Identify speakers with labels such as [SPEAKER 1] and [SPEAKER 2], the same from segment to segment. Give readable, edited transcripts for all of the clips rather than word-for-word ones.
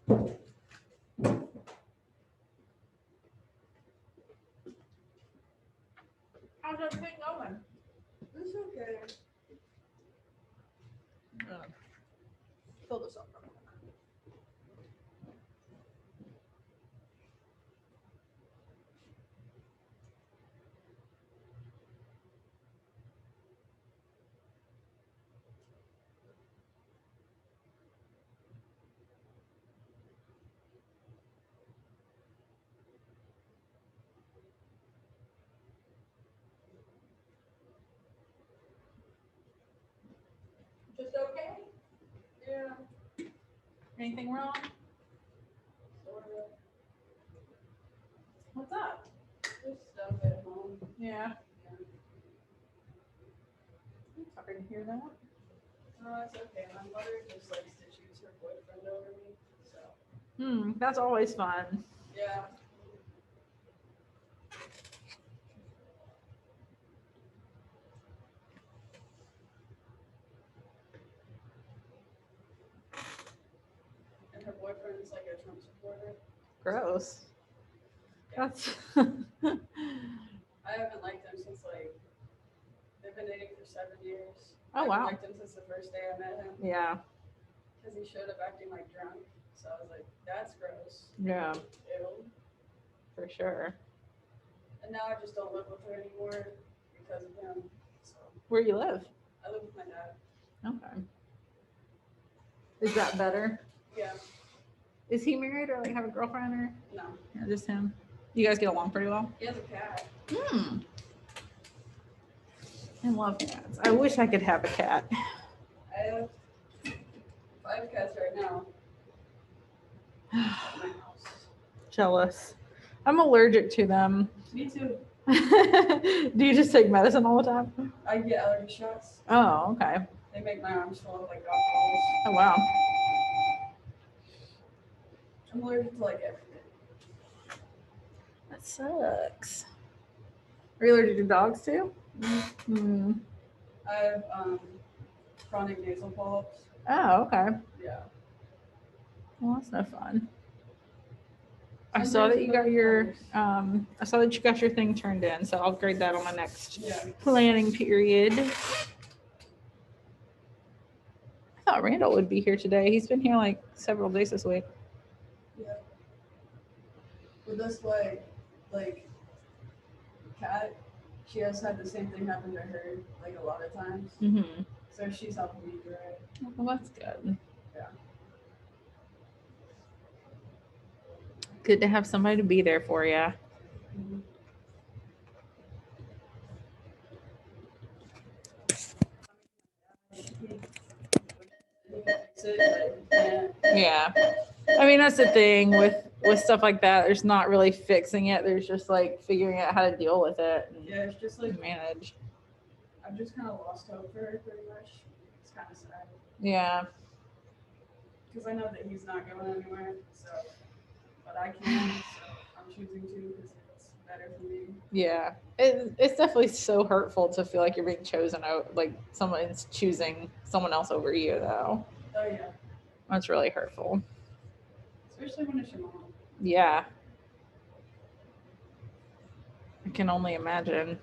[SPEAKER 1] How's everything going?
[SPEAKER 2] It's okay.
[SPEAKER 1] Fill this up. Just okay?
[SPEAKER 2] Yeah.
[SPEAKER 1] Anything wrong?
[SPEAKER 2] Sort of.
[SPEAKER 1] What's up?
[SPEAKER 2] Just stuff at home.
[SPEAKER 1] Yeah.
[SPEAKER 2] Yeah.
[SPEAKER 1] I'm sorry to hear that.
[SPEAKER 2] No, it's okay. My mother just likes to choose her boyfriend over me. So.
[SPEAKER 1] That's always fun.
[SPEAKER 2] Yeah. And her boyfriend is like a Trump supporter.
[SPEAKER 1] Gross.
[SPEAKER 2] Yeah.
[SPEAKER 1] That's
[SPEAKER 2] I haven't liked him since like they've been dating for 7 years.
[SPEAKER 1] Oh,
[SPEAKER 2] I haven't
[SPEAKER 1] wow.
[SPEAKER 2] liked him since the first day I met him
[SPEAKER 1] yeah.
[SPEAKER 2] because he showed up acting like drunk. So I was like, that's gross.
[SPEAKER 1] Yeah,
[SPEAKER 2] Ew.
[SPEAKER 1] for sure.
[SPEAKER 2] And now I just don't live with her anymore because of him. So
[SPEAKER 1] Where you live?
[SPEAKER 2] I live with my dad.
[SPEAKER 1] Okay. Is that better?
[SPEAKER 2] Yeah.
[SPEAKER 1] Is he married or like have a girlfriend or
[SPEAKER 2] No.
[SPEAKER 1] just him? You guys get along pretty well?
[SPEAKER 2] He has a cat.
[SPEAKER 1] I love cats. I wish I could have a cat.
[SPEAKER 2] I have 5 cats right now at my house.
[SPEAKER 1] Jealous. I'm allergic to them.
[SPEAKER 2] Me too.
[SPEAKER 1] Do you just take medicine all the time?
[SPEAKER 2] I get allergy shots.
[SPEAKER 1] Oh, okay.
[SPEAKER 2] They make my arms swell up like golf balls.
[SPEAKER 1] Oh, wow.
[SPEAKER 2] I'm allergic to like everything.
[SPEAKER 1] That sucks. Are you allergic to dogs too?
[SPEAKER 2] I have chronic nasal polyps.
[SPEAKER 1] Oh, okay.
[SPEAKER 2] Yeah.
[SPEAKER 1] Well, that's no fun. I saw that you got your thing turned in, so I'll grade that on my next planning period. I thought Randall would be here today. He's been here like several days this week.
[SPEAKER 2] Yeah. But that's like Kat, she has had the same thing happen to her like a lot of times.
[SPEAKER 1] Mm-hmm.
[SPEAKER 2] So she's helping me through it.
[SPEAKER 1] Well, that's good.
[SPEAKER 2] Yeah.
[SPEAKER 1] Good to have somebody to be there for you.
[SPEAKER 2] Mm-hmm.
[SPEAKER 1] Yeah. I mean, that's the thing with stuff like that. There's not really fixing it. There's just like figuring out how to deal with it and
[SPEAKER 2] Yeah, it's just like
[SPEAKER 1] manage.
[SPEAKER 2] I've just kind of lost hope for her pretty much. It's kind of sad
[SPEAKER 1] Yeah.
[SPEAKER 2] because I know that he's not going anywhere. So, but I can. So I'm choosing to because it's better for me.
[SPEAKER 1] Yeah. It's definitely so hurtful to feel like you're being chosen out, like someone's choosing someone else over you, though.
[SPEAKER 2] Oh yeah.
[SPEAKER 1] That's really hurtful.
[SPEAKER 2] Especially when it's your mom.
[SPEAKER 1] Yeah. I can only imagine.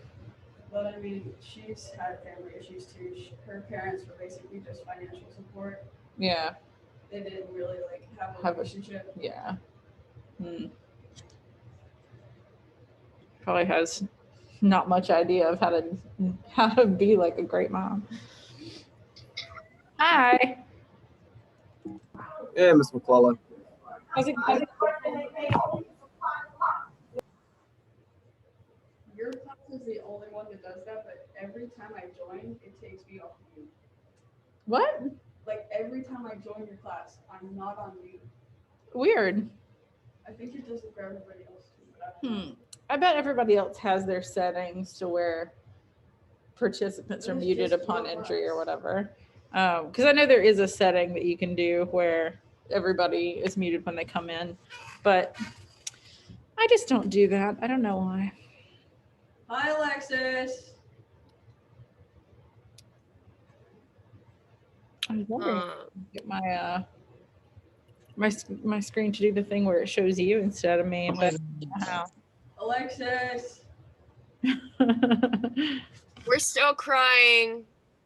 [SPEAKER 2] But I mean, she's had family issues too. Her parents were basically just financial support.
[SPEAKER 1] Yeah.
[SPEAKER 2] They didn't really like have a relationship.
[SPEAKER 1] Yeah. Probably has not much idea of how to be like a great mom. Hi.
[SPEAKER 3] Yeah, Miss McClellan.
[SPEAKER 1] How's it going?
[SPEAKER 2] Your class is the only one that does that, but every time I join, it takes me off mute.
[SPEAKER 1] What?
[SPEAKER 2] Like every time I join your class, I'm not on mute.
[SPEAKER 1] Weird.
[SPEAKER 2] I think it does it for everybody else too. But I don't know.
[SPEAKER 1] I bet everybody else has their settings to where participants are
[SPEAKER 2] It's
[SPEAKER 1] muted
[SPEAKER 2] just
[SPEAKER 1] upon
[SPEAKER 2] your
[SPEAKER 1] entry or
[SPEAKER 2] class.
[SPEAKER 1] whatever. Because I know there is a setting that you can do where everybody is muted when they come in, but I just don't do that. I don't know why.
[SPEAKER 2] Hi, Alexis.
[SPEAKER 1] I was wondering if I could get my my screen to do the thing where it shows you instead of me, but how?
[SPEAKER 2] Alexis.
[SPEAKER 3] We're still crying.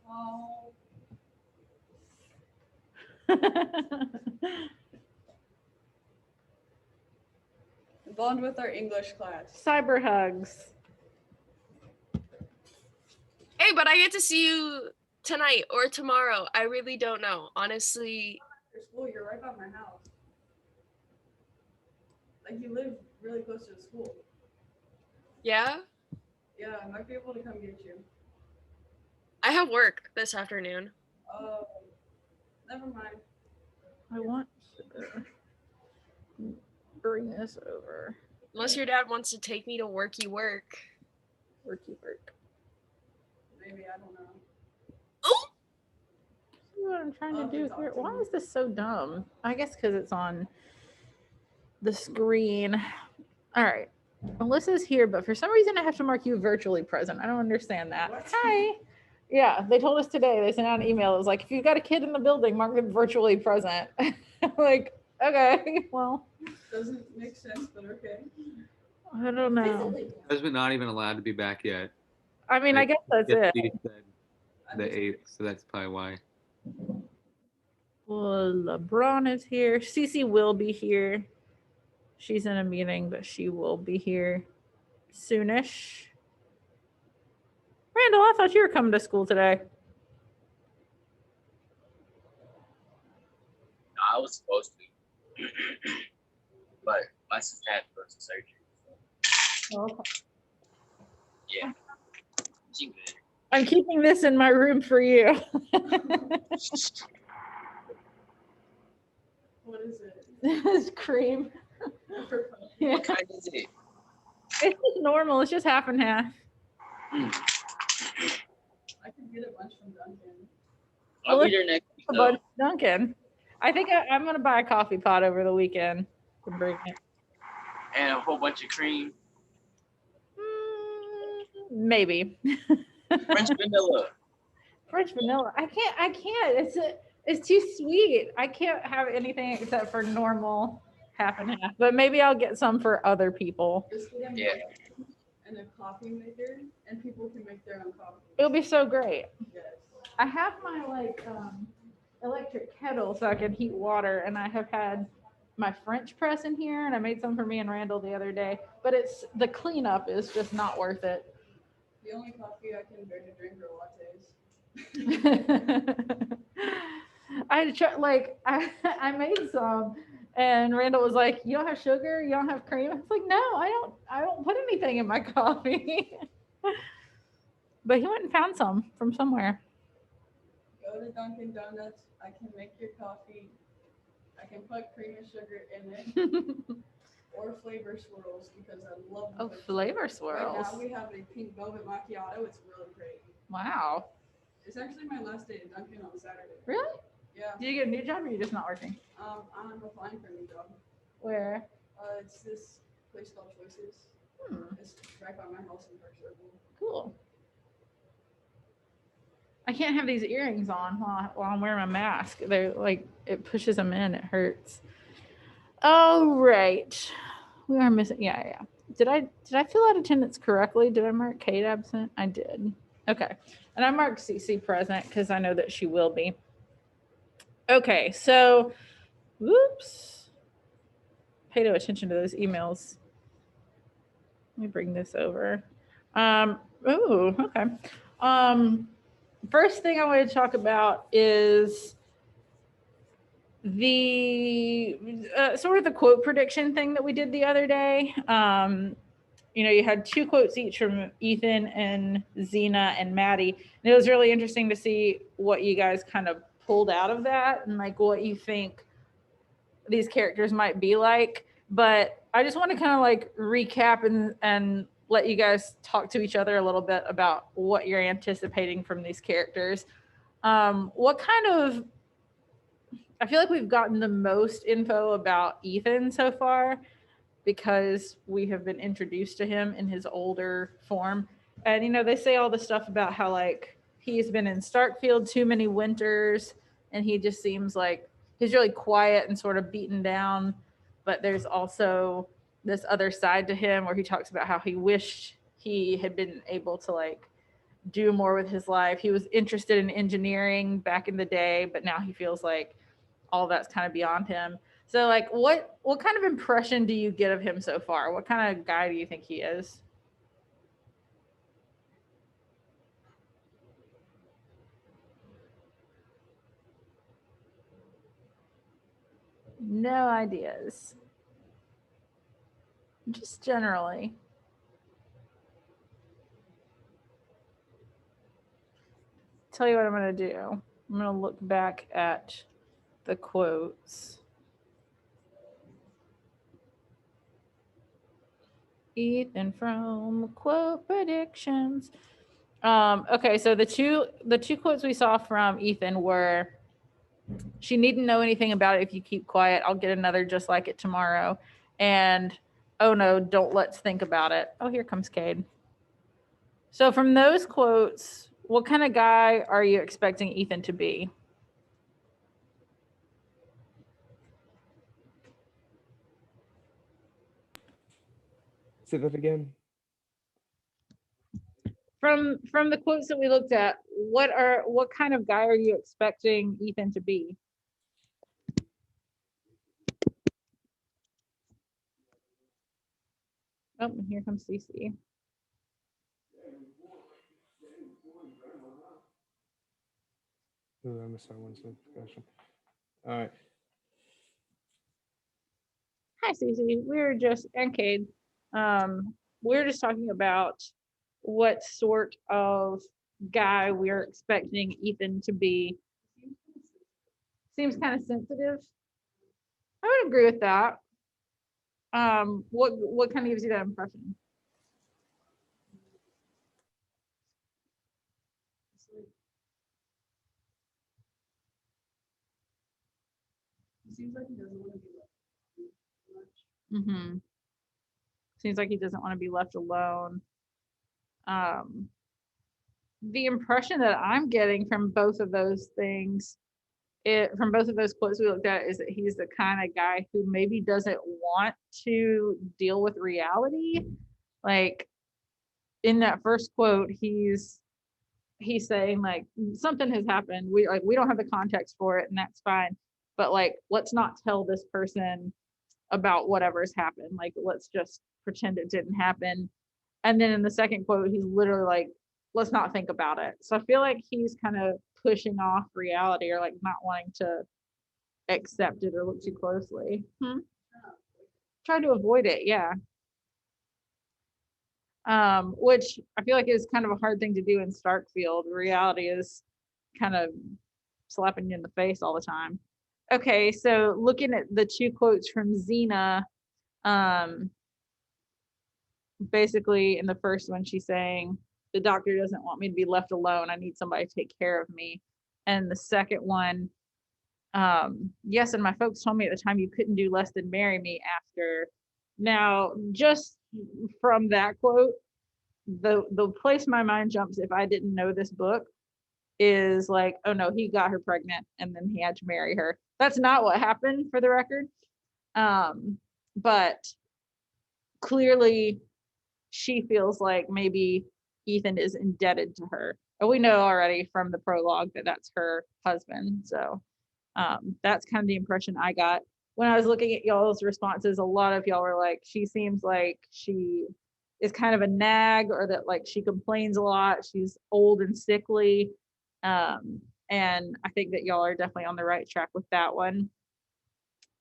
[SPEAKER 2] Oh. Bond with our English class.
[SPEAKER 1] Cyber hugs.
[SPEAKER 3] Hey, but I get to see you tonight or tomorrow. I really don't know. Honestly,
[SPEAKER 2] Your school, you're right by my house. Like you live really close to the school.
[SPEAKER 3] yeah.
[SPEAKER 2] Yeah, I might be able to come get you.
[SPEAKER 3] I have work this afternoon.
[SPEAKER 2] Oh, never mind.
[SPEAKER 1] I want to bring this over.
[SPEAKER 3] Unless your dad wants to take me to worky work.
[SPEAKER 1] Worky work.
[SPEAKER 2] Maybe, I don't know.
[SPEAKER 3] Oh!
[SPEAKER 1] See what I'm trying to
[SPEAKER 2] Oh,
[SPEAKER 1] do
[SPEAKER 2] it's
[SPEAKER 1] here.
[SPEAKER 2] awesome.
[SPEAKER 1] Why is this so dumb? I guess because it's on the screen. All right. Alyssa's here, but for some reason I have to mark you virtually present. I don't understand that.
[SPEAKER 2] What?
[SPEAKER 1] Hi. Yeah, they told us today. They sent out an email. It was like, if you've got a kid in the building, mark them virtually present. Like, okay, well,
[SPEAKER 2] Doesn't make sense, but okay.
[SPEAKER 1] I don't know.
[SPEAKER 4] Husband not even allowed to be back yet.
[SPEAKER 1] I mean, I guess that's it.
[SPEAKER 4] He said
[SPEAKER 2] I'm
[SPEAKER 4] the
[SPEAKER 2] just-
[SPEAKER 4] 8th, so that's probably why.
[SPEAKER 1] Well, LeBron is here. Cece will be here. She's in a meeting, but she will be here soonish. Randall, I thought you were coming to school today.
[SPEAKER 5] I was supposed to, but my sister had to go to surgery.
[SPEAKER 1] Oh,
[SPEAKER 5] Yeah, she good.
[SPEAKER 1] I'm keeping this in my room for you.
[SPEAKER 2] What is it?
[SPEAKER 1] It's cream. Yeah.
[SPEAKER 5] What kind is it?
[SPEAKER 1] It's just normal. It's just half and half.
[SPEAKER 5] Mm.
[SPEAKER 2] I could get a bunch from Dunkin'.
[SPEAKER 5] I'll be there next week.
[SPEAKER 1] A
[SPEAKER 5] Though.
[SPEAKER 1] bunch of Dunkin'. I think I'm going to buy a coffee pot over the weekend and bring it.
[SPEAKER 5] And a whole bunch of cream.
[SPEAKER 1] Maybe.
[SPEAKER 5] French vanilla.
[SPEAKER 1] French vanilla. I can't. It's too sweet. I can't have anything except for normal half and half. But maybe I'll get some for other people.
[SPEAKER 2] Just get them
[SPEAKER 5] Yeah.
[SPEAKER 2] and a coffee maker, and people can make their own coffee.
[SPEAKER 1] It'll be so great.
[SPEAKER 2] Yes.
[SPEAKER 1] I have my electric kettle so I can heat water, and I have had my French press in here, and I made some for me and Randall the other day. But it's the cleanup is just not worth it.
[SPEAKER 2] The only coffee I can bear to drink are lattes.
[SPEAKER 1] I had to try, like I made some, and Randall was like, "You don't have sugar? You don't have cream?" I was like, "No, I don't put anything in my coffee." But he went and found some from somewhere.
[SPEAKER 2] Go to Dunkin' Donuts. I can make your coffee. I can put cream and sugar in it, or flavor swirls because I love.
[SPEAKER 1] Oh,
[SPEAKER 2] them.
[SPEAKER 1] flavor
[SPEAKER 2] Right
[SPEAKER 1] swirls!
[SPEAKER 2] now we have a pink velvet macchiato. It's really great.
[SPEAKER 1] Wow,
[SPEAKER 2] It's actually my last day at Dunkin' on Saturday.
[SPEAKER 1] really?
[SPEAKER 2] Yeah.
[SPEAKER 1] Did you get a new job, or you just not working?
[SPEAKER 2] I'm applying for a new job.
[SPEAKER 1] Where?
[SPEAKER 2] It's this place called Choices. It's right by my house in Park Circle.
[SPEAKER 1] Cool. I can't have these earrings on while I'm wearing my mask. They're like, it pushes them in. It hurts. All right. We are missing. Yeah. Did I fill out attendance correctly? Did I mark Kate absent? I did. Okay. And I marked CC present because I know that she will be. Okay. So, whoops. Pay no attention to those emails. Let me bring this over. Oh, okay. First thing I want to talk about is the sort of the quote prediction thing that we did the other day. You had 2 quotes each from Ethan and Xena and Maddie. And it was really interesting to see what you guys kind of pulled out of that and like what you think these characters might be like. But I just want to kind of like recap and let you guys talk to each other a little bit about what you're anticipating from these characters. What kind of, I feel like we've gotten the most info about Ethan so far because we have been introduced to him in his older form. And, they say all the stuff about how like he's been in Starkfield too many winters and he just seems like he's really quiet and sort of beaten down, but there's also this other side to him where he talks about how he wished he had been able to like do more with his life. He was interested in engineering back in the day, but now he feels like all that's kind of beyond him. So like what kind of impression do you get of him so far? What kind of guy do you think he is? No ideas. Just generally. Tell you what I'm going to do. I'm going to look back at the quotes. Ethan from quote predictions. Okay, so the two quotes we saw from Ethan were, "She needn't know anything about it if you keep quiet. I'll get another just like it tomorrow." And, "Oh no, don't let's think about it." Oh, here comes Cade. So from those quotes, what kind of guy are you expecting Ethan to be?
[SPEAKER 6] Say that again.
[SPEAKER 1] From the quotes that we looked at, what kind of guy are you expecting Ethan to be? Oh, here comes Cece.
[SPEAKER 6] Oh, I missed that one's notification. All right.
[SPEAKER 1] Hi, Cece. We were just, and Cade. We were just talking about what sort of guy we're expecting Ethan to be. Seems kind of sensitive. I would agree with that. What kind of gives you that impression?
[SPEAKER 2] It seems like he doesn't want to be left much.
[SPEAKER 1] Mm-hmm. Seems like he doesn't want to be left alone. The impression that I'm getting from both of those things, from both of those quotes we looked at, is that he's the kind of guy who maybe doesn't want to deal with reality. Like in that first quote, he's saying like something has happened. We don't have the context for it, and that's fine. But like, let's not tell this person about whatever's happened. Like, let's just pretend it didn't happen. And then in the second quote, he's literally like, let's not think about it. So I feel like he's kind of pushing off reality, or like not wanting to accept it or look too closely. Try to avoid it, yeah. Which I feel like is kind of a hard thing to do in Starkfield. Reality is kind of slapping you in the face all the time. Okay, so looking at the two quotes from Xena, basically in the first one, she's saying, "The doctor doesn't want me to be left alone. I need somebody to take care of me." And the second one, "Yes, and my folks told me at the time you couldn't do less than marry me after." Now, just from that quote, the place my mind jumps if I didn't know this book is like, oh no, he got her pregnant and then he had to marry her. That's not what happened, for the record. But clearly she feels like maybe Ethan is indebted to her. And we know already from the prologue that that's her husband. So that's kind of the impression I got. When I was looking at y'all's responses, a lot of y'all were like, she seems like she is kind of a nag, or that like she complains a lot. She's old and sickly. And I think that y'all are definitely on the right track with that one.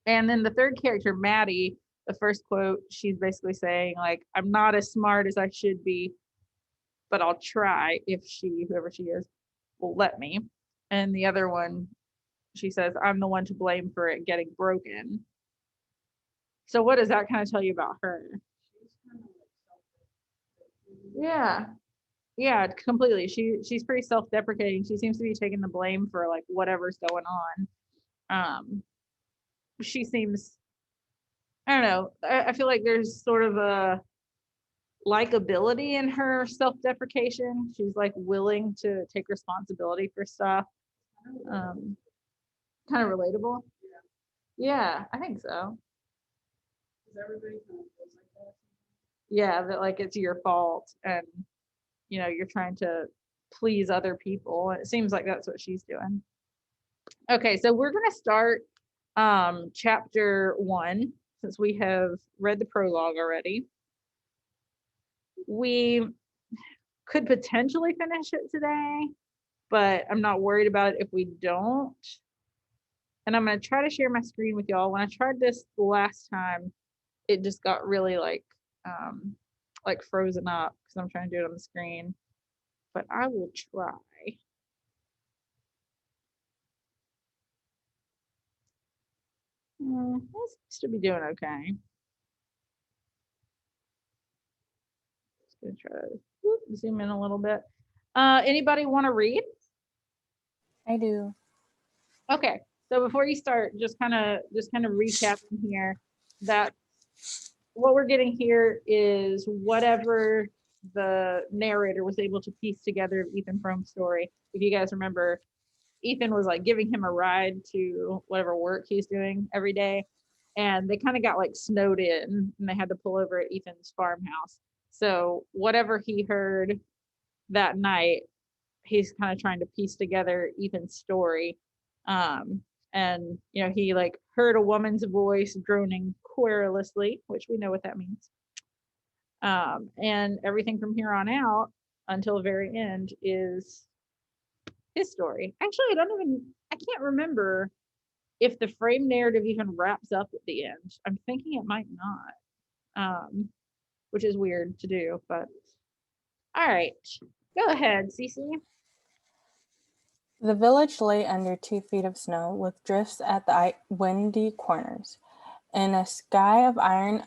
[SPEAKER 1] And then the third character, Maddie, the first quote, she's basically saying like, "I'm not as smart as I should be, but I'll try if whoever she is, will let me." And the other one, she says, "I'm the one to blame for it getting broken." So what does that kind of tell you about her? Yeah. Yeah, completely. She's pretty self-deprecating. She seems to be taking the blame for like whatever's going on. She seems, I don't know, I feel like there's sort of a likability in her self-deprecation. She's like willing to take responsibility for stuff. Kind of relatable. Yeah, I think so.
[SPEAKER 2] Because everybody kind of feels like that.
[SPEAKER 1] Yeah, that like it's your fault and you're trying to please other people. And it seems like that's what she's doing. Okay, so we're gonna start chapter 1 since we have read the prologue already. We could potentially finish it today, but I'm not worried about it if we don't. And I'm gonna try to share my screen with y'all. When I tried this last time, it just got really like frozen up because I'm trying to do it on the screen. But I will try. This should be doing okay. Just gonna try to zoom in a little bit. Anybody want to read?
[SPEAKER 7] I do.
[SPEAKER 1] Okay, so before you start, just kind of recapping here that what we're getting here is whatever the narrator was able to piece together of Ethan Frome's story. If you guys remember, Ethan was like giving him a ride to whatever work he's doing every day. And they kind of got like snowed in and they had to pull over at Ethan's farmhouse. So whatever he heard that night, he's kind of trying to piece together Ethan's story. And he like heard a woman's voice droning querulously, which we know what that means. And everything from here on out until the very end is his story. Actually, I can't remember if the frame narrative even wraps up at the end. I'm thinking it might not, which is weird to do, but all right. Go ahead, Cece.
[SPEAKER 7] The village lay under 2 feet of snow, with drifts at the windy corners. In a sky of iron,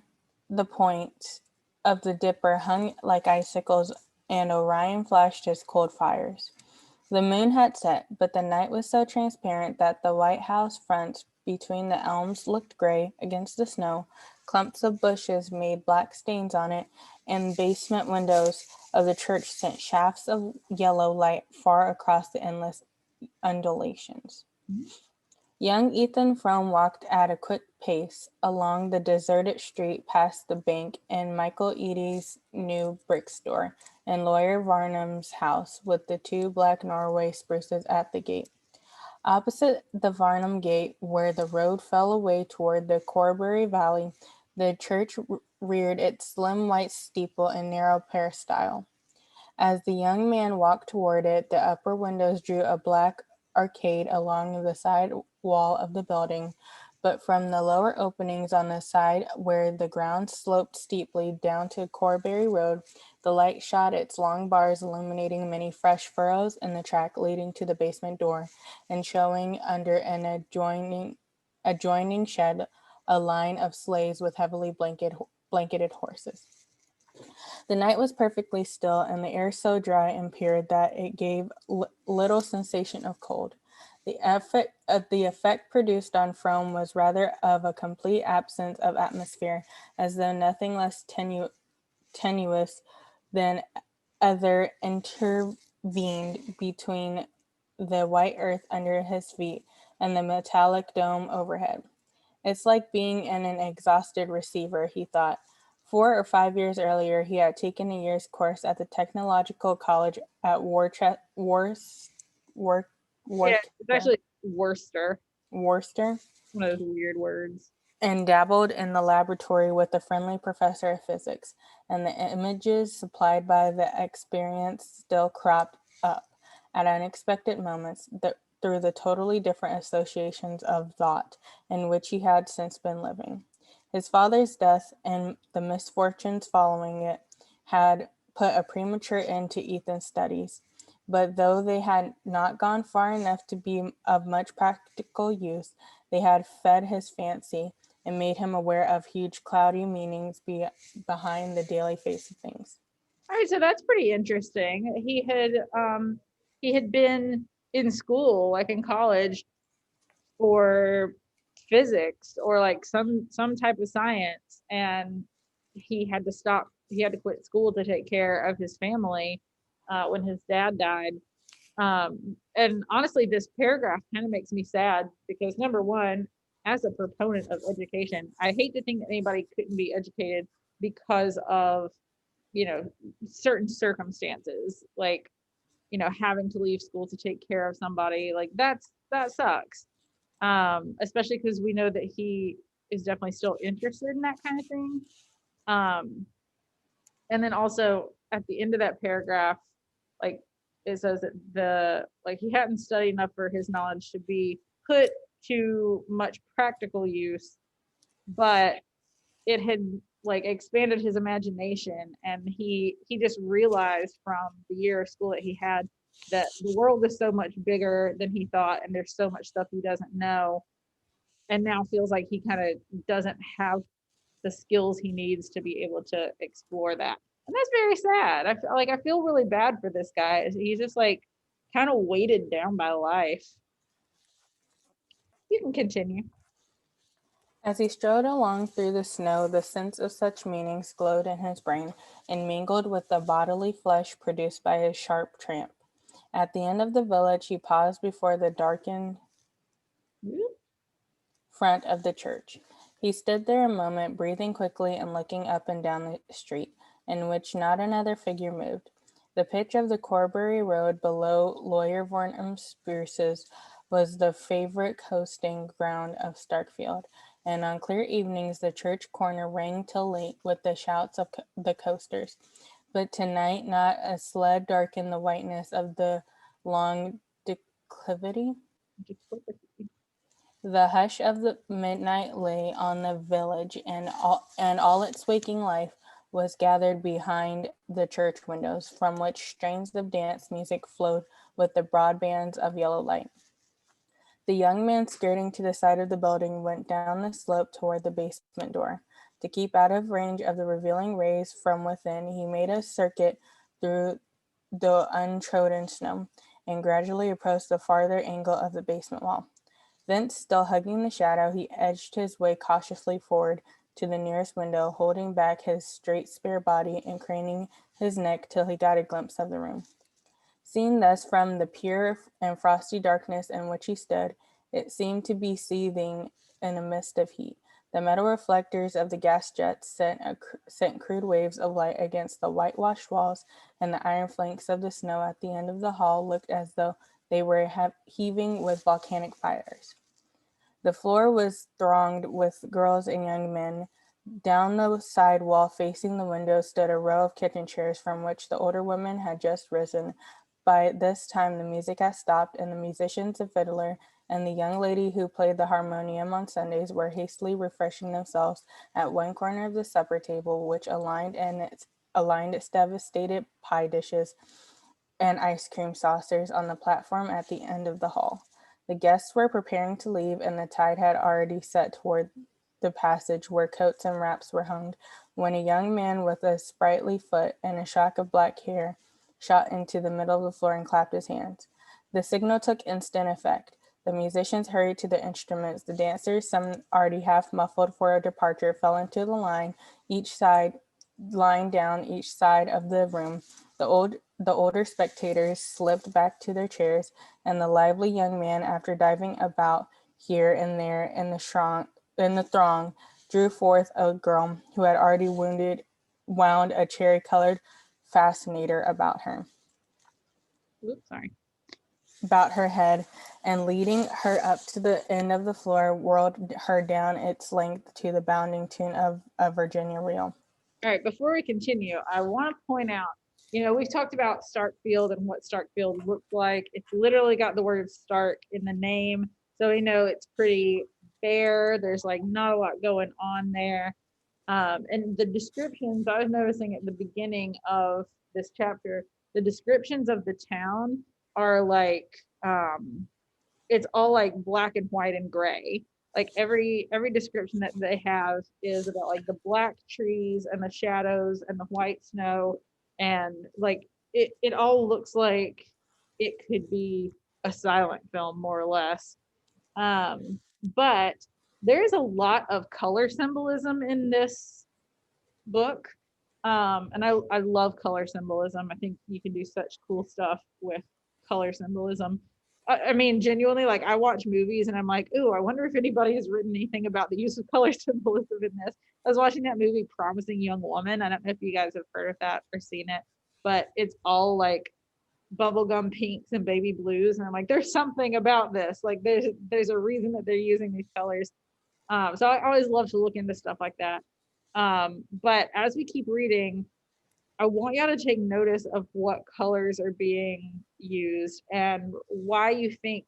[SPEAKER 7] the points of the dipper hung like icicles, and Orion flashed his cold fires. The moon had set, but the night was so transparent that the white house fronts between the elms looked gray against the snow. Clumps of bushes made black stains on it, and basement windows of the church sent shafts of yellow light far across the endless undulations. Young Ethan Frome walked at a quick pace along the deserted street past the bank and Michael Eady's new brick store and Lawyer Varnum's house with the 2 black Norway spruces at the gate. Opposite the Varnum gate, where the road fell away toward the Corbury Valley, the church reared its slim white steeple in narrow peristyle. As the young man walked toward it, the upper windows drew a black arcade along the side wall of the building, but from the lower openings on the side where the ground sloped steeply down to Corbury Road, the light shot its long bars, illuminating many fresh furrows in the track leading to the basement door, and showing under an adjoining shed a line of sleighs with heavily blanketed horses. The night was perfectly still, and the air so dry and pure that it gave little sensation of cold. The effect produced on Frome was rather of a complete absence of atmosphere, as though nothing less tenuous than ether intervened between the white earth under his feet and the metallic dome overhead. It's like being in an exhausted receiver, he thought. 4 or 5 years earlier, he had taken a year's course at the Technological College at
[SPEAKER 1] Yeah, it's actually Worcester.
[SPEAKER 7] Worcester,
[SPEAKER 1] One of those weird words.
[SPEAKER 7] and dabbled in the laboratory with a friendly professor of physics, and the images supplied by the experience still cropped up at unexpected moments through the totally different associations of thought in which he had since been living. His father's death and the misfortunes following it had put a premature end to Ethan's studies, but though they had not gone far enough to be of much practical use, they had fed his fancy and made him aware of huge cloudy meanings behind the daily face of things.
[SPEAKER 1] All right, so that's pretty interesting. He had been in school, like in college, for physics or like some type of science, and he had to stop. He had to quit school to take care of his family when his dad died. And honestly, this paragraph kind of makes me sad because number one, as a proponent of education, I hate to think that anybody couldn't be educated because of, you know, certain circumstances, like, you know, having to leave school to take care of somebody, like that sucks. Especially because we know that he is definitely still interested in that kind of thing. Um, and then also at the end of that paragraph, like it says that like he hadn't studied enough for his knowledge to be put to much practical use, but it had like expanded his imagination, and he just realized from the year of school that he had that the world is so much bigger than he thought, and there's so much stuff he doesn't know, and now feels like he kind of doesn't have the skills he needs to be able to explore that. And that's very sad. I feel really bad for this guy. He's just like kind of weighted down by life. You can continue.
[SPEAKER 7] As he strode along through the snow, the sense of such meanings glowed in his brain and mingled with the bodily flesh produced by his sharp tramp. At the end of the village, he paused before the darkened front of the church. He stood there a moment, breathing quickly and looking up and down the street, in which not another figure moved. The pitch of the Corbury Road below Lawyer Vornham's spruces was the favorite coasting ground of Starkfield, and on clear evenings the church corner rang till late with the shouts of the coasters. But tonight not a sled darkened the whiteness of the long declivity. The hush of the midnight lay on the village, and all its waking life was gathered behind the church windows, from which strains of dance music flowed with the broad bands of yellow light. The young man skirting to the side of the building went down the slope toward the basement door. To keep out of range of the revealing rays from within, he made a circuit through the untrodden snow, and gradually approached the farther angle of the basement wall. Thence, still hugging the shadow, he edged his way cautiously forward to the nearest window, holding back his straight spare body and craning his neck till he got a glimpse of the room. Seen thus from the pure and frosty darkness in which he stood, it seemed to be seething in a mist of heat. The metal reflectors of the gas jets sent crude waves of light against the whitewashed walls, and the iron flanks of the snow at the end of the hall looked as though they were heaving with volcanic fires. The floor was thronged with girls and young men. Down the side wall facing the window stood a row of kitchen chairs from which the older women had just risen. By this time the music had stopped, and the musicians, the fiddler, and the young lady who played the harmonium on Sundays were hastily refreshing themselves at one corner of the supper table, which aligned its devastated pie dishes and ice cream saucers on the platform at the end of the hall. The guests were preparing to leave, and the tide had already set toward the passage where coats and wraps were hung, when a young man with a sprightly foot and a shock of black hair shot into the middle of the floor and clapped his hands. The signal took instant effect. The musicians hurried to their instruments. The dancers, some already half muffled for a departure, fell into the line, lying down each side of the room. The older spectators slipped back to their chairs, and the lively young man, after diving about here and there in the throng, drew forth a girl who had already wound a cherry-colored fascinator about her head, and leading her up to the end of the floor, whirled her down its length to the bounding tune of a Virginia reel.
[SPEAKER 1] All right, before we continue, I want to point out, you know, we've talked about Starkfield and what Starkfield looks like. It's literally got the word Stark in the name, so we know it's pretty bare. There's like not a lot going on there. And the descriptions, I was noticing at the beginning of this chapter, the descriptions of the town are like, it's all like black and white and gray. Like every description that they have is about like the black trees and the shadows and the white snow, and like it all looks like it could be a silent film more or less. But there's a lot of color symbolism in this book. And I love color symbolism. I think you can do such cool stuff with color symbolism. I mean, genuinely, like I watch movies and I'm like, ooh, I wonder if anybody has written anything about the use of color symbolism in this. I was watching that movie Promising Young Woman. I don't know if you guys have heard of that or seen it, but it's all like bubblegum pinks and baby blues. And I'm like, there's something about this. Like there's a reason that they're using these colors. So I always love to look into stuff like that. But as we keep reading, I want y'all to take notice of what colors are being used and why you think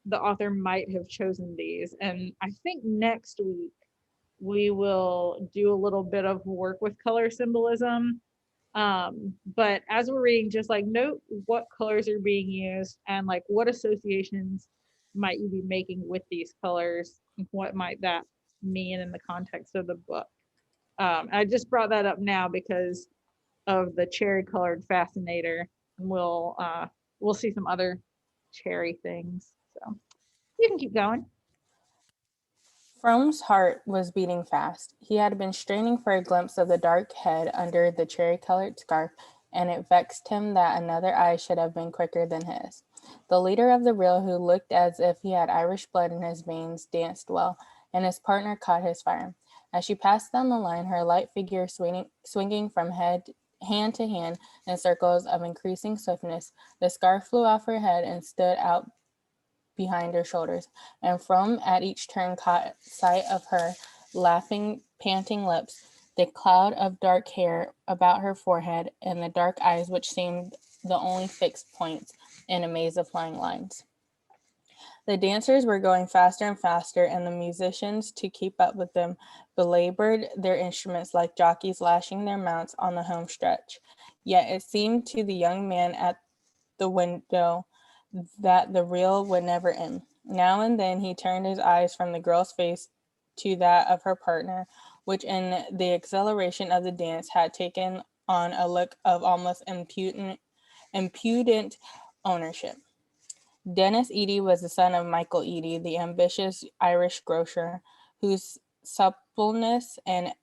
[SPEAKER 1] the author might have chosen these. And I think next week we will do a little bit of work with color symbolism. But as we're reading, just like note what colors are being used and like what associations might you be making with these colors? What might that mean in the context of the book? I just brought that up now because of the cherry colored fascinator. We'll see some other cherry things. So you can keep going.
[SPEAKER 7] Frome's heart was beating fast. He had been straining for a glimpse of the dark head under the cherry-colored scarf, and it vexed him that another eye should have been quicker than his. The leader of the reel, who looked as if he had Irish blood in his veins, danced well, and his partner caught his fire. As she passed down the line, her light figure swinging from hand to hand in circles of increasing swiftness, the scarf flew off her head and stood out behind her shoulders, and Frome at each turn caught sight of her laughing, panting lips, the cloud of dark hair about her forehead, and the dark eyes which seemed the only fixed points in a maze of flying lines. The dancers were going faster and faster, and the musicians, to keep up with them, belabored their instruments like jockeys lashing their mounts on the home stretch. Yet it seemed to the young man at the window that the reel would never end. Now and then he turned his eyes from the girl's face to that of her partner, which in the exhilaration of the dance had taken on a look of almost impudent ownership. Dennis Eady was the son of Michael Eady, the ambitious Irish grocer, whose suppleness and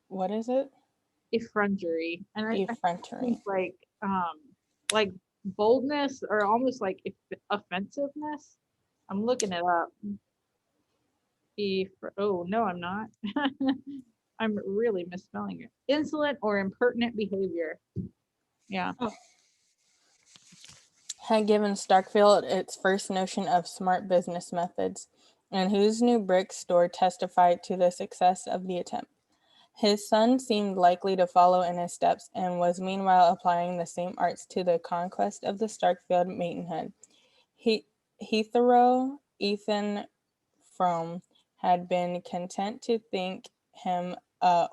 [SPEAKER 7] what is it?
[SPEAKER 1] Effrontery. And I
[SPEAKER 7] Effrontery.
[SPEAKER 1] think like boldness or almost like offensiveness. I'm looking it up. Oh no, I'm not. I'm really misspelling it. Insolent or impertinent behavior. Yeah.
[SPEAKER 7] Had given Starkfield its first notion of smart business methods, and whose new brick store testified to the success of the attempt. His son seemed likely to follow in his steps, and was meanwhile applying the same arts to the conquest of the Starkfield maidenhood. Ethan Frome had been content to think him a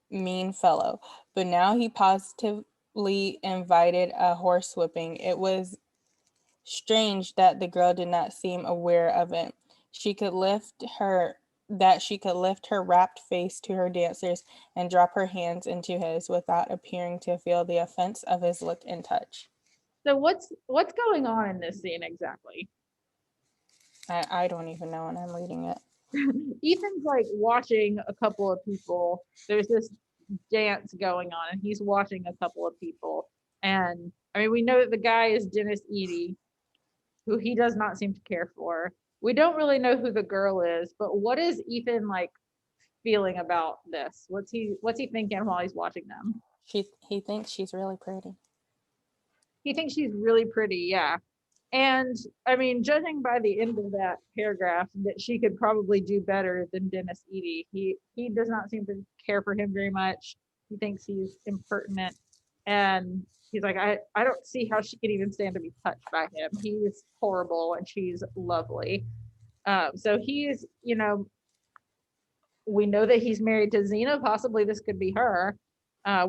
[SPEAKER 7] mean fellow, but now he positively invited a horsewhipping. It was strange that the girl did not seem aware of it. She could lift her rapt face to her dancers and drop her hands into his without appearing to feel the offense of his look and touch.
[SPEAKER 1] So what's going on in this scene exactly?
[SPEAKER 7] I don't even know when I'm reading it.
[SPEAKER 1] Ethan's like watching a couple of people. There's this dance going on, and he's watching a couple of people. And I mean, we know that the guy is Dennis Eady, who he does not seem to care for. We don't really know who the girl is, but what is Ethan like feeling about this? What's he thinking while he's watching them?
[SPEAKER 7] He thinks she's really pretty.
[SPEAKER 1] He thinks she's really pretty, yeah. And I mean, judging by the end of that paragraph, that she could probably do better than Dennis Eady. He does not seem to care for him very much. He thinks he's impertinent, and he's like, I don't see how she could even stand to be touched by him. He's horrible, and she's lovely. So he's, we know that he's married to Xena. Possibly this could be her.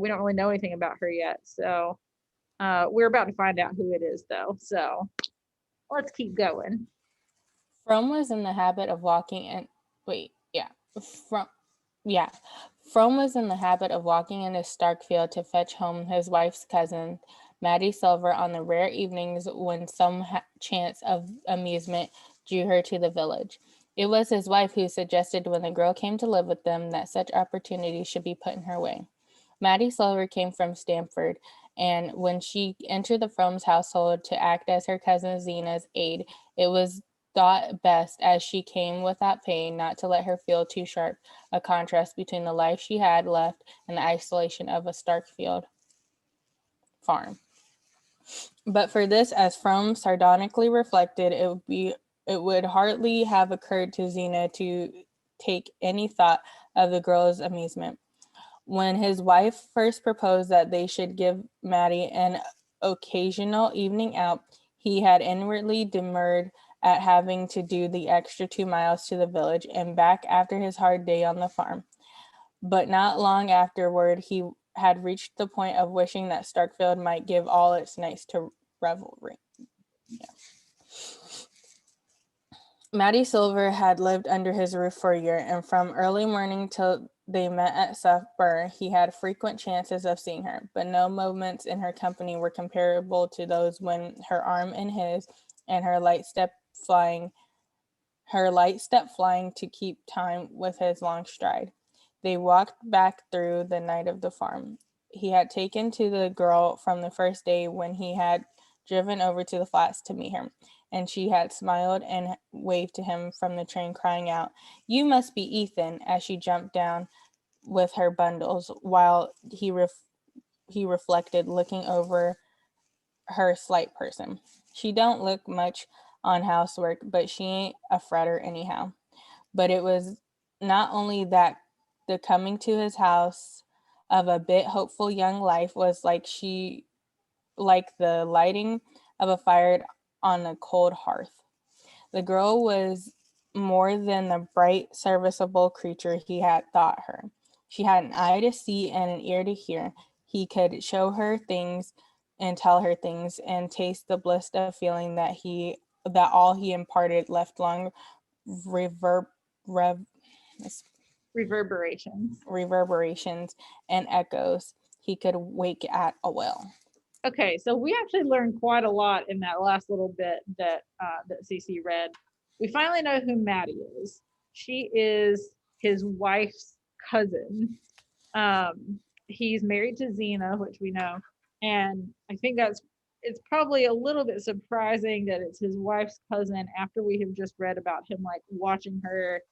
[SPEAKER 1] We don't really know anything about her yet, so. We're about to find out who it is, though. So let's keep going.
[SPEAKER 7] Frome was in the habit of walking in. Frome was in the habit of walking into Starkfield to fetch home his wife's cousin, Maddie Silver, on the rare evenings when some chance of amusement drew her to the village. It was his wife who suggested when the girl came to live with them that such opportunities should be put in her way. Maddie Silver came from Stamford, and when she entered the Fromm's household to act as her cousin Zena's aide, it was thought best, as she came without pain, not to let her feel too sharp a contrast between the life she had left and the isolation of a Starkfield farm. But for this, as Fromm sardonically reflected, it would hardly have occurred to Zena to take any thought of the girl's amusement. When his wife first proposed that they should give Maddie an occasional evening out, he had inwardly demurred at having to do the extra 2 miles to the village and back after his hard day on the farm. But not long afterward, he had reached the point of wishing that Starkfield might give all its nights to revelry. Maddie Silver had lived under his roof for a year, and from early morning till they met at supper, he had frequent chances of seeing her, but no moments in her company were comparable to those when her arm in his and her light step flying to keep time with his long stride. They walked back through the night of the farm. He had taken to the girl from the first day when he had driven over to the flats to meet her, and she had smiled and waved to him from the train, crying out, "You must be Ethan," as she jumped down with her bundles, while he reflected, looking over her slight person. "She don't look much on housework, but she ain't a fretter anyhow." But it was not only that the coming to his house of a bit hopeful young life was like the lighting of a fire on a cold hearth. The girl was more than the bright, serviceable creature he had thought her. She had an eye to see and an ear to hear. He could show her things and tell her things and taste the bliss of feeling that all he imparted left long reverberations and echoes he could wake at a will.
[SPEAKER 1] Okay, so we actually learned quite a lot in that last little bit that Cece read. We finally know who Maddie is. She is his wife's cousin. He's married to Zena, which we know, and I think it's probably a little bit surprising that it's his wife's cousin after we have just read about him like watching her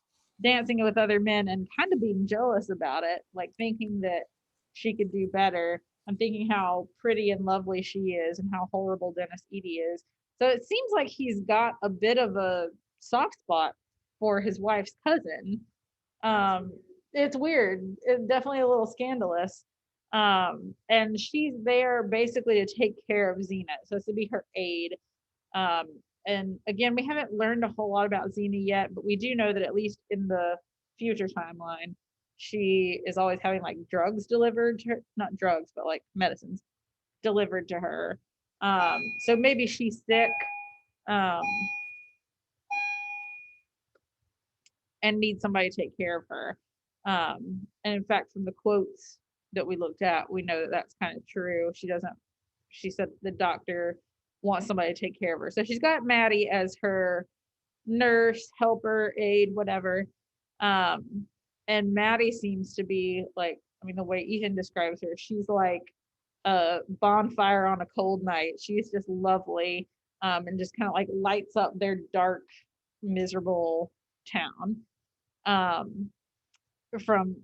[SPEAKER 1] dancing with other men and kind of being jealous about it, like thinking that she could do better. I'm thinking how pretty and lovely she is and how horrible Dennis Eady is. So it seems like he's got a bit of a soft spot for his wife's cousin. It's weird. It's definitely a little scandalous. And she's there basically to take care of Zena. So it's to be her aide. And again, we haven't learned a whole lot about Zena yet, but we do know that at least in the future timeline, she is always having like drugs delivered to her, not drugs, but like medicines delivered to her. So maybe she's sick and needs somebody to take care of her. And in fact, from the quotes that we looked at, we know that that's kind of true. She said the doctor wants somebody to take care of her. So she's got Maddie as her nurse, helper, aide, whatever. And Maddie seems to be like, I mean, the way Ethan describes her, she's like a bonfire on a cold night. She's just lovely, and just kind of like lights up their dark, miserable town. From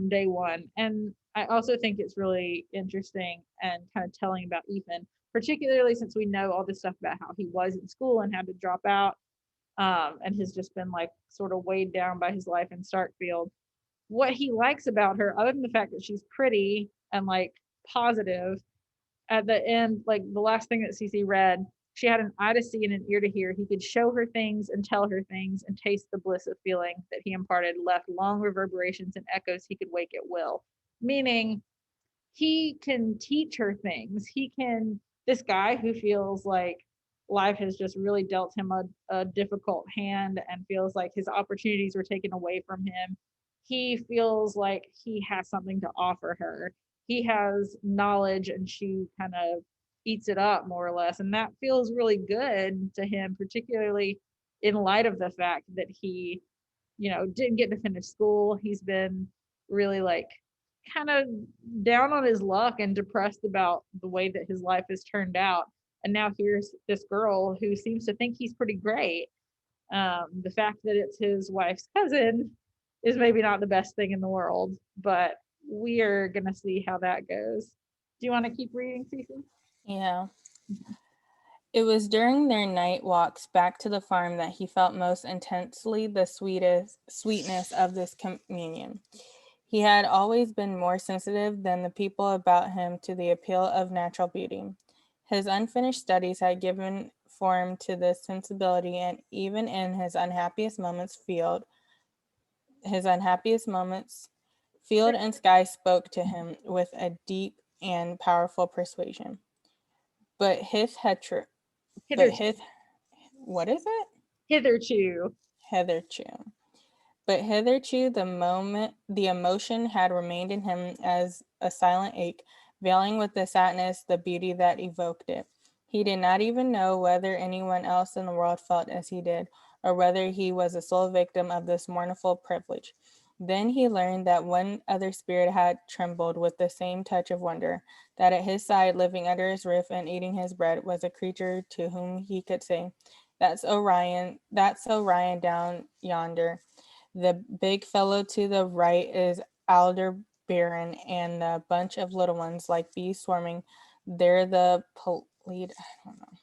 [SPEAKER 1] day one. And I also think it's really interesting and kind of telling about Ethan, particularly since we know all this stuff about how he was in school and had to drop out, and has just been like sort of weighed down by his life in Starkfield. What he likes about her, other than the fact that she's pretty and like positive, at the end, like the last thing that Cece read, she had an eye to see and an ear to hear. He could show her things and tell her things and taste the bliss of feeling that he imparted left long reverberations and echoes he could wake at will. Meaning he can teach her things. This guy who feels like life has just really dealt him a difficult hand and feels like his opportunities were taken away from him. He feels like he has something to offer her. He has knowledge and she kind of eats it up more or less. And that feels really good to him, particularly in light of the fact that he, didn't get to finish school. He's been really like kind of down on his luck and depressed about the way that his life has turned out. And now here's this girl who seems to think he's pretty great. The fact that it's his wife's cousin is maybe not the best thing in the world, but we are going to see how that goes. Do you want to keep reading, Cece?
[SPEAKER 7] Yeah. It was during their night walks back to the farm that he felt most intensely the sweetness of this communion. He had always been more sensitive than the people about him to the appeal of natural beauty. His unfinished studies had given form to this sensibility, and even in his unhappiest moments, field and sky spoke to him with a deep and powerful persuasion. But
[SPEAKER 1] Hitherto.
[SPEAKER 7] what is it?
[SPEAKER 1] Hitherto.
[SPEAKER 7] But hitherto the emotion had remained in him as a silent ache, veiling with the sadness the beauty that evoked it. He did not even know whether anyone else in the world felt as he did, or whether he was the sole victim of this mournful privilege. Then he learned that one other spirit had trembled with the same touch of wonder, that at his side, living under his roof and eating his bread, was a creature to whom he could say, that's Orion down yonder. The big fellow to the right is Aldebaran, and the bunch of little ones like bees swarming, they're the Polid, I don't know,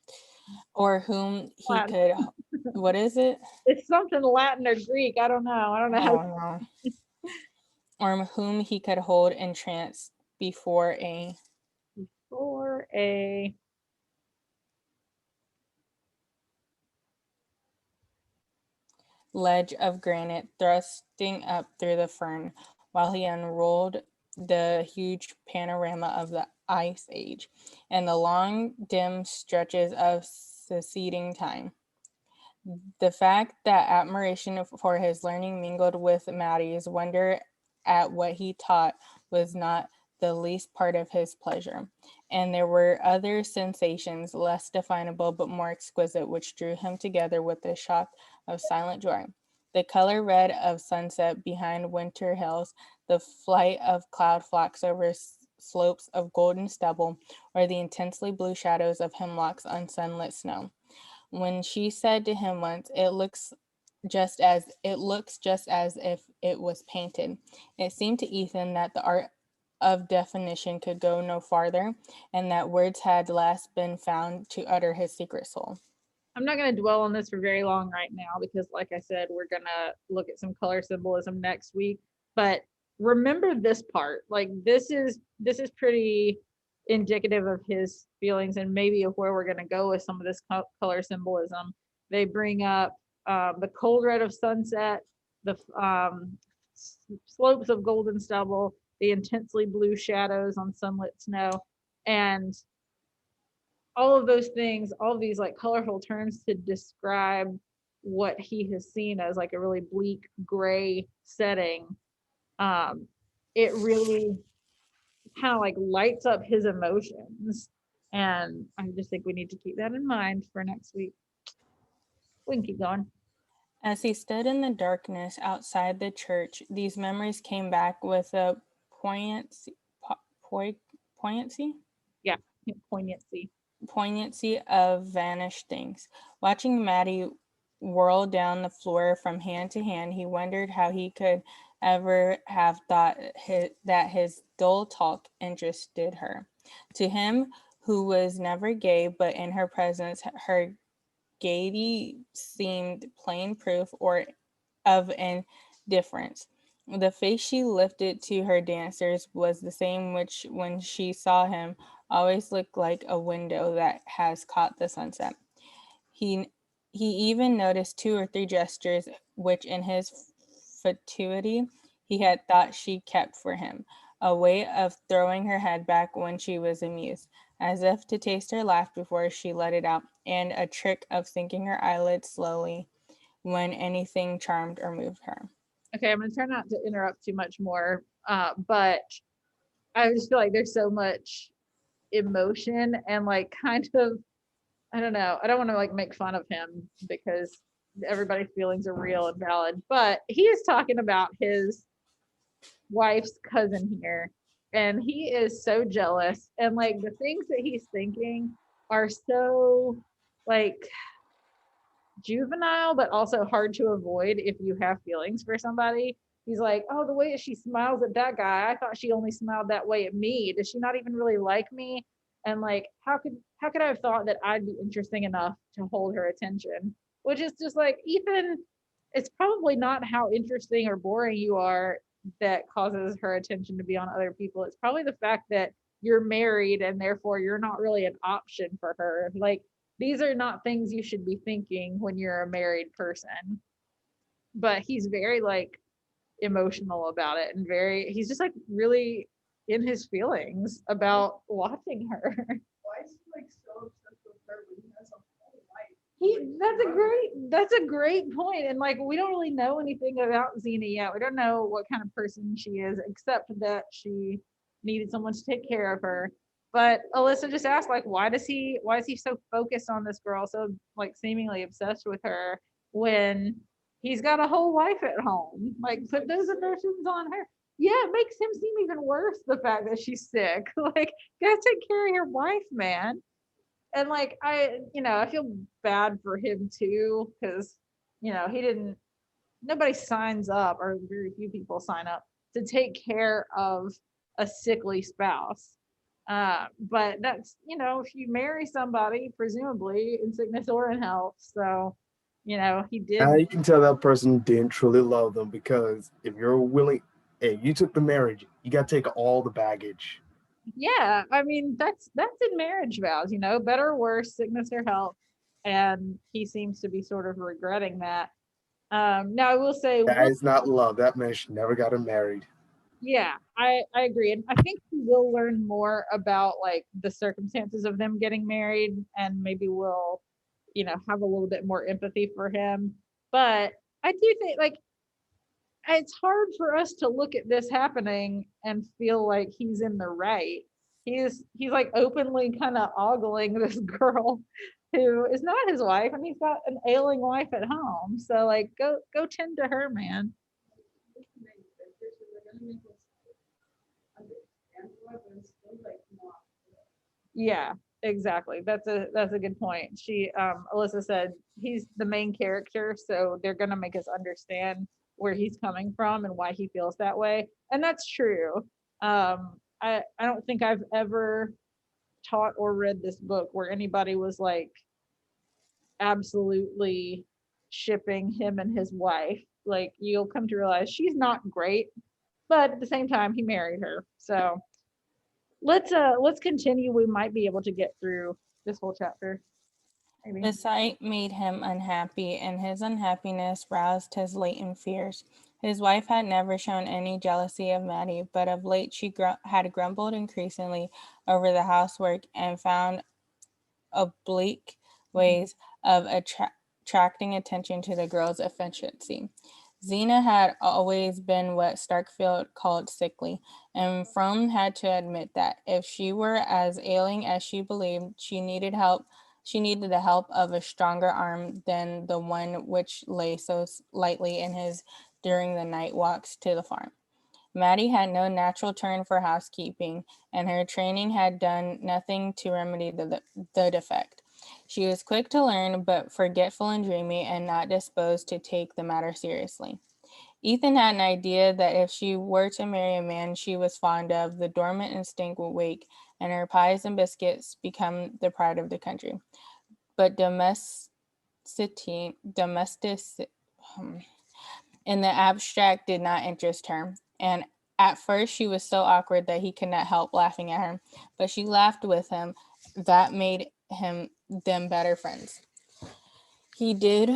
[SPEAKER 7] or whom he
[SPEAKER 1] Latin.
[SPEAKER 7] could, what is it?
[SPEAKER 1] It's something Latin or Greek. I don't know. I don't know.
[SPEAKER 7] I don't know. Or whom he could hold entranced before a ledge of granite thrusting up through the fern, while he unrolled the huge panorama of the Ice Age and the long, dim stretches of succeeding time. The fact that admiration for his learning mingled with Maddie's wonder at what he taught was not the least part of his pleasure, and there were other sensations, less definable but more exquisite, which drew him together with a shock of silent joy. The color red of sunset behind winter hills, the flight of cloud flocks over slopes of golden stubble, or the intensely blue shadows of hemlocks on sunlit snow. When she said to him once, it looks just as if it was painted, it seemed to Ethan that the art of definition could go no farther, and that words had last been found to utter his secret soul.
[SPEAKER 1] I'm not going to dwell on this for very long right now because, like I said, we're going to look at some color symbolism next week. But remember this part. Like this is pretty indicative of his feelings and maybe of where we're going to go with some of this color symbolism. They bring up the cold red of sunset, the slopes of golden stubble, the intensely blue shadows on sunlit snow, and all of those things, all of these like colorful terms to describe what he has seen as like a really bleak gray setting. It really kind of like lights up his emotions. And I just think we need to keep that in mind for next week. We can keep going.
[SPEAKER 7] As he stood in the darkness outside the church, these memories came back with a poignancy.
[SPEAKER 1] Yeah, poignancy.
[SPEAKER 7] Poignancy of vanished things. Watching Maddie whirl down the floor from hand to hand, he wondered how he could ever have thought that his dull talk interested her. To him, who was never gay, but in her presence, her gaiety seemed plain proof of indifference. The face she lifted to her dancers was the same which, when she saw him, always looked like a window that has caught the sunset. He even noticed 2 or 3 gestures which in his fatuity he had thought she kept for him, a way of throwing her head back when she was amused, as if to taste her laugh before she let it out, and a trick of sinking her eyelids slowly when anything charmed or moved her.
[SPEAKER 1] Okay, I'm going to try not to interrupt too much more, but I just feel like there's so much emotion and like kind of, I don't know, I don't want to like make fun of him because everybody's feelings are real and valid, but he is talking about his wife's cousin here, and he is so jealous. And like the things that he's thinking are so like juvenile, but also hard to avoid if you have feelings for somebody. He's like, oh, the way she smiles at that guy, I thought she only smiled that way at me. Does she not even really like me? And like, how could I have thought that I'd be interesting enough to hold her attention? Which is just like, Ethan, it's probably not how interesting or boring you are that causes her attention to be on other people. It's probably the fact that you're married and therefore you're not really an option for her. Like, these are not things you should be thinking when you're a married person. But he's very like emotional about it, and he's just like really in his feelings about watching her.
[SPEAKER 2] Why is he like so obsessed with her when he has a whole life?
[SPEAKER 1] That's a great point. And like we don't really know anything about Xena yet. We don't know what kind of person she is, except that she needed someone to take care of her. But Alyssa just asked, like, why is he so focused on this girl, so like seemingly obsessed with her when he's got a whole wife at home? Like, put those emotions on her. Yeah, it makes him seem even worse, the fact that she's sick. Like, gotta take care of your wife, man. And like I feel bad for him too, because he didn't nobody signs up, or very few people sign up to take care of a sickly spouse. But that's if you marry somebody, presumably in sickness or in health. So he did.
[SPEAKER 8] You can tell that person didn't truly love them, because if you're willing, hey, you took the marriage, you got to take all the baggage.
[SPEAKER 1] Yeah, I mean that's in marriage vows, better or worse, sickness or health. And he seems to be sort of regretting that. Now I will say,
[SPEAKER 8] That is not love. That man should never got him married.
[SPEAKER 1] yeah, I agree. And I think we will learn more about like the circumstances of them getting married, and maybe we'll, have a little bit more empathy for him. But I do think like it's hard for us to look at this happening and feel like he's in the right. He's like openly kind of ogling this girl who is not his wife, and he's got an ailing wife at home. So like go tend to her, man. Yeah, exactly. That's a good point. Alyssa said he's the main character, so they're gonna make us understand where he's coming from and why he feels that way. And that's true. I don't think I've ever taught or read this book where anybody was like absolutely shipping him and his wife. Like, you'll come to realize she's not great, but at the same time he married her. So let's continue. We might be able to get through this whole chapter. Maybe.
[SPEAKER 7] The sight made him unhappy, and his unhappiness roused his latent fears. His wife had never shown any jealousy of Maddie, but of late she had grumbled increasingly over the housework and found oblique ways of attracting attention to the girl's efficiency. Xena had always been what Starkfield called sickly, and Frome had to admit that if she were as ailing as she believed, she needed the help of a stronger arm than the one which lay so lightly in his during the night walks to the farm. Maddie had no natural turn for housekeeping, and her training had done nothing to remedy the defect. She was quick to learn, but forgetful and dreamy, and not disposed to take the matter seriously. Ethan had an idea that if she were to marry a man she was fond of, the dormant instinct would wake, and her pies and biscuits become the pride of the country. But domesticity in the abstract did not interest her, and at first she was so awkward that he could not help laughing at her, but she laughed with him. That made them better friends. He did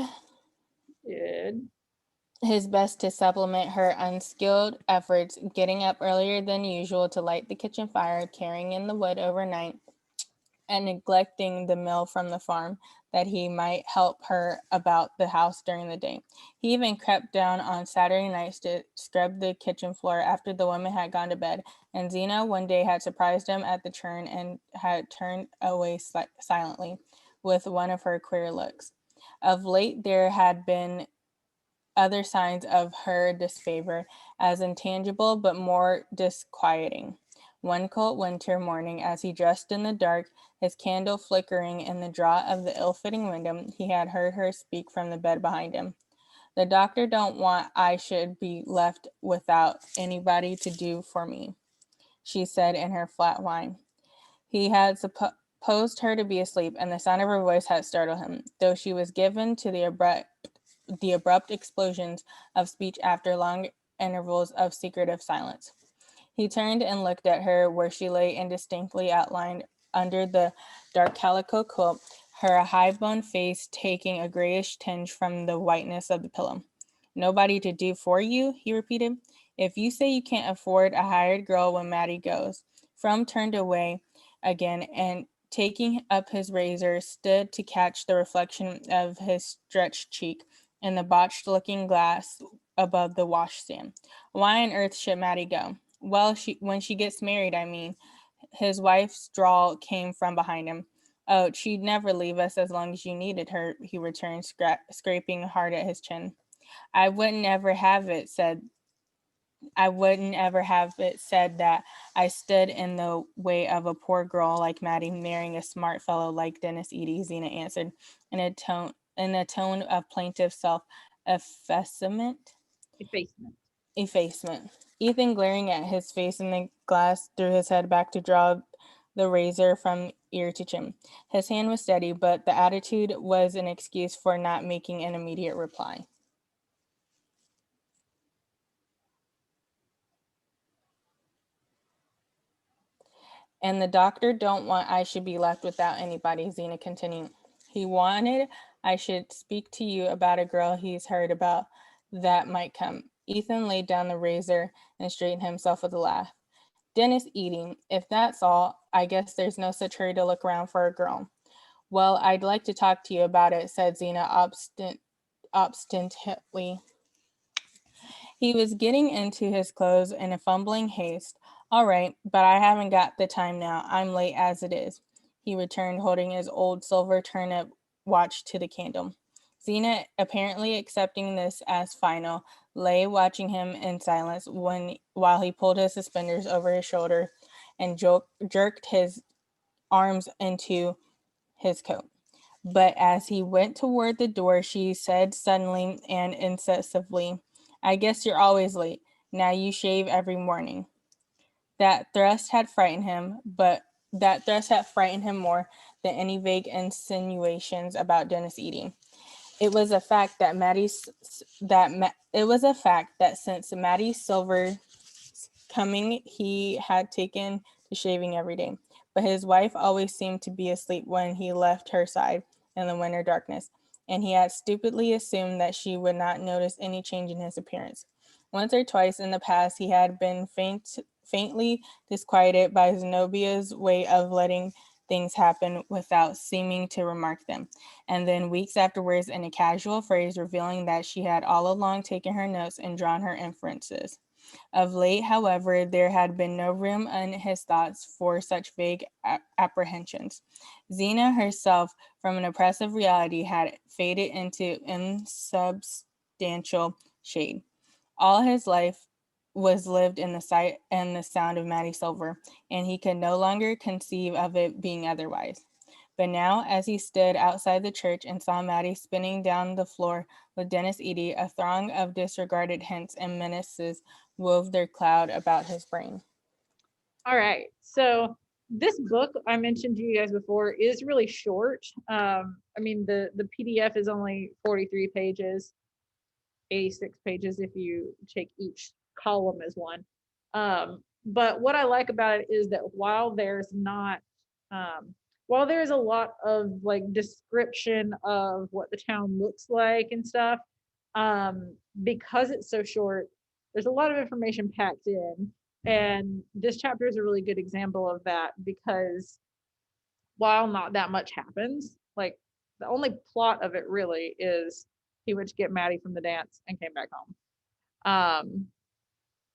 [SPEAKER 7] his best to supplement her unskilled efforts, getting up earlier than usual to light the kitchen fire, carrying in the wood overnight, and neglecting the meal from the farm, that he might help her about the house during the day. He even crept down on Saturday nights to scrub the kitchen floor after the women had gone to bed, and Xena one day had surprised him at the churn and had turned away silently with one of her queer looks. Of late there had been other signs of her disfavor as intangible but more disquieting. One cold winter morning, as he dressed in the dark, his candle flickering in the draught of the ill-fitting window, he had heard her speak from the bed behind him. The doctor don't want I should be left without anybody to do for me, she said in her flat whine. He had supposed her to be asleep, and the sound of her voice had startled him, though she was given to the abrupt explosions of speech after long intervals of secretive silence. He turned and looked at her where she lay indistinctly outlined under the dark calico quilt, her high-boned face taking a grayish tinge from the whiteness of the pillow. Nobody to do for you, he repeated. If you say you can't afford a hired girl when Maddie goes. From turned away again and taking up his razor, stood to catch the reflection of his stretched cheek in the botched looking glass above the washstand. Why on earth should Maddie go? Well, when she gets married, I mean. His wife's drawl came from behind him. Oh, she'd never leave us as long as you needed her, he returned, scraping hard at his chin. I wouldn't ever have it said that I stood in the way of a poor girl like Maddie marrying a smart fellow like Dennis Eady, Zena answered in a tone of plaintive self-effacement. Effacement. Ethan, glaring at his face in the glass, threw his head back to draw the razor from ear to chin. His hand was steady, but the attitude was an excuse for not making an immediate reply. And the doctor don't want I should be left without anybody, Zena continued. He wanted I should speak to you about a girl he's heard about that might come. Ethan laid down the razor and straightened himself with a laugh. Dennis Eating, if that's all, I guess there's no such hurry to look around for a girl. Well, I'd like to talk to you about it, said Zena obstinately. He was getting into his clothes in a fumbling haste. All right, but I haven't got the time now. I'm late as it is, he returned, holding his old silver turnip watch to the candle. Zena, apparently accepting this as final, lay watching him in silence while he pulled his suspenders over his shoulder and jerked his arms into his coat. But as he went toward the door, she said suddenly and incisively, I guess you're always late. Now you shave every morning. That thrust had frightened him more than any vague insinuations about Dennis Eating. It was a fact that since Maddie Silver's coming, he had taken to shaving every day. But his wife always seemed to be asleep when he left her side in the winter darkness, and he had stupidly assumed that she would not notice any change in his appearance. Once or twice in the past, he had been faintly disquieted by Zenobia's way of letting things happen without seeming to remark them, and then weeks afterwards in a casual phrase revealing that she had all along taken her notes and drawn her inferences. Of late, however, there had been no room in his thoughts for such vague apprehensions. Zena herself, from an oppressive reality, had faded into insubstantial shade. All his life was lived in the sight and the sound of Maddie Silver, and he could no longer conceive of it being otherwise. But now, as he stood outside the church and saw Maddie spinning down the floor with Dennis Eady, a throng of disregarded hints and menaces wove their cloud about his brain.
[SPEAKER 1] All right. So this book I mentioned to you guys before is really short. I mean, the PDF is only 43 pages, 86 pages if you take each column as one. But what I like about it is that while there's a lot of like description of what the town looks like and stuff, because it's so short, there's a lot of information packed in. And this chapter is a really good example of that because while not that much happens, like the only plot of it really is he went to get Maddie from the dance and came back home.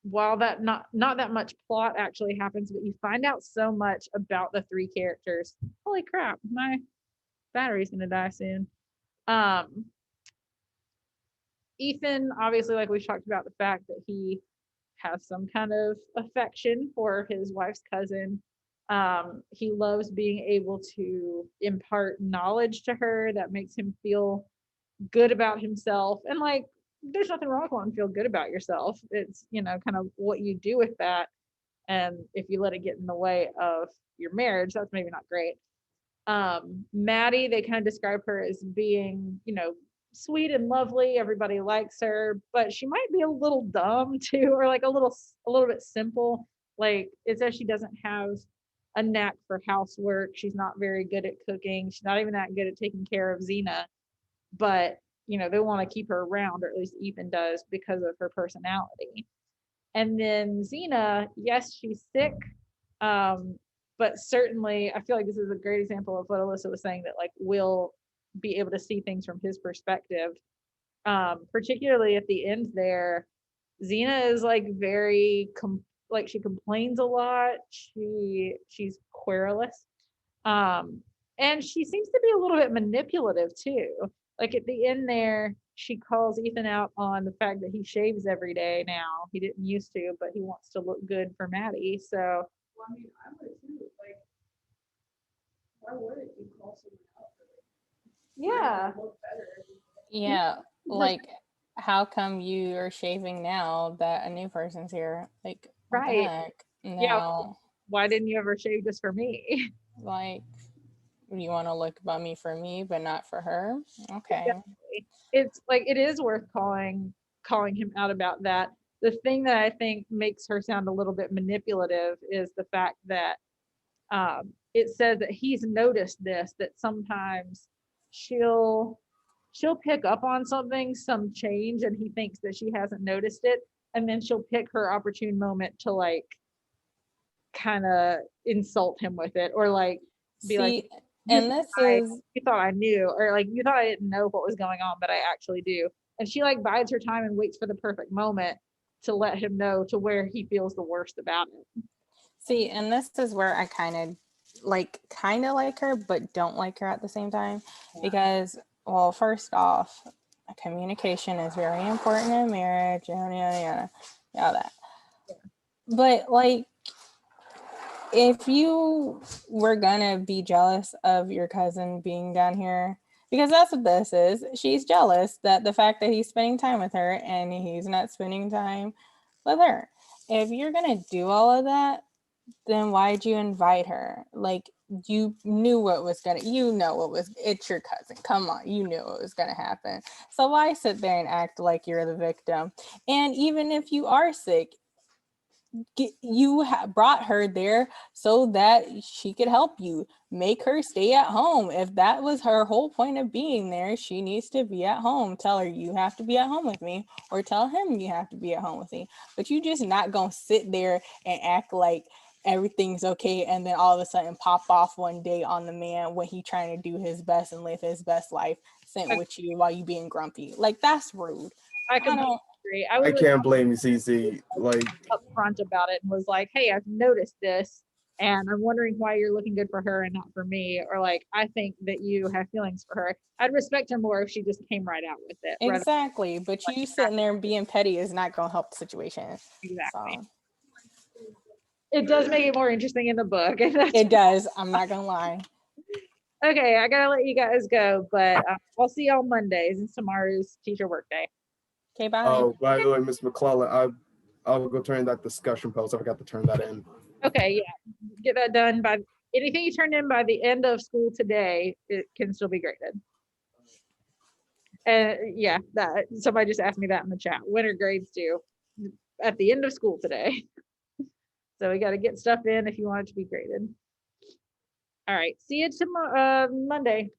[SPEAKER 1] While that not that much plot actually happens, but you find out so much about the three characters. Holy crap, my battery's gonna die soon. Ethan, obviously, like we've talked about, the fact that he has some kind of affection for his wife's cousin. He loves being able to impart knowledge to her that makes him feel good about himself. And like, there's nothing wrong with wanting to feel good about yourself. It's, kind of what you do with that. And if you let it get in the way of your marriage, that's maybe not great. Maddie, they kind of describe her as being, sweet and lovely. Everybody likes her, but she might be a little dumb too, or like a little bit simple. Like it says she doesn't have a knack for housework. She's not very good at cooking. She's not even that good at taking care of Xena, but they want to keep her around, or at least Ethan does, because of her personality. And then Xena, yes, she's sick. But certainly I feel like this is a great example of what Alyssa was saying, that like we'll be able to see things from his perspective. Particularly at the end there, Xena is like very like she complains a lot. She's querulous. And she seems to be a little bit manipulative too. Like at the end there, she calls Ethan out on the fact that he shaves every day now. He didn't used to, but he wants to look good for Maddie. So
[SPEAKER 2] Well, I mean, I would too. Like, why wouldn't you call someone out for it?
[SPEAKER 1] yeah.
[SPEAKER 2] Look better.
[SPEAKER 7] Yeah, like how come you are shaving now that a new person's here? Like, what the
[SPEAKER 1] Right.
[SPEAKER 7] heck?
[SPEAKER 1] Yeah.
[SPEAKER 7] Now,
[SPEAKER 1] Why didn't you ever shave just for me?
[SPEAKER 7] like, you want to look bummy for me, but not for her? Okay.
[SPEAKER 1] It's like it is worth calling him out about that. The thing that I think makes her sound a little bit manipulative is the fact that it says that he's noticed this, that sometimes she'll pick up on something, some change, and he thinks that she hasn't noticed it, and then she'll pick her opportune moment to like kind of insult him with it, or like be like,
[SPEAKER 7] See, and this is
[SPEAKER 1] you thought I knew, or like you thought I didn't know what was going on, but I actually do. And she like bides her time and waits for the perfect moment to let him know, to where he feels the worst about it.
[SPEAKER 7] See, and this is where I kind of like her, but don't like her at the same time. Because, well, first off, communication is very important in marriage, yada, yada, yada, yada that. But, like, if you were gonna be jealous of your cousin being down here, because that's what this is, she's jealous that the fact that he's spending time with her and he's not spending time with her. If you're gonna do all of that, then why'd you invite her? Like, you knew what was gonna, it's your cousin. Come on, you knew what was gonna happen. So why sit there and act like you're the victim? And even if you are sick, you brought her there so that she could help you. Make her stay at home. If that was her whole point of being there, she needs to be at home. Tell her you have to be at home with me, or tell him you have to be at home with me. But you just not gonna sit there and act like everything's okay, and then all of a sudden pop off one day on the man when he trying to do his best and live his best life, sitting with you while you being grumpy. Like, that's rude.
[SPEAKER 1] I completely agree. I
[SPEAKER 8] I
[SPEAKER 1] was
[SPEAKER 8] can't blame you, CC. Like,
[SPEAKER 1] upfront about it and was like, hey, I've noticed this, and I'm wondering why you're looking good for her and not for me. Or like, I think that you have feelings for her. I'd respect her more if she just came right out with it.
[SPEAKER 7] Exactly. But you sitting there and being petty is not going to help the situation.
[SPEAKER 1] Exactly.
[SPEAKER 7] So.
[SPEAKER 1] It does make it more interesting in the book.
[SPEAKER 7] It does. I'm not going to lie.
[SPEAKER 1] Okay, I gotta let you guys go, but I'll see y'all Mondays. It's tomorrow's teacher work day.
[SPEAKER 7] Okay, bye.
[SPEAKER 8] oh, by the way, Miss McClellan, I'll go turn that discussion post. I forgot to turn that in.
[SPEAKER 1] Okay, yeah, get that done by anything you turn in by the end of school today. It can still be graded. And yeah, that somebody just asked me that in the chat. When are grades due? At the end of school today. So we got to get stuff in if you want it to be graded. All right, see you tomorrow, Monday.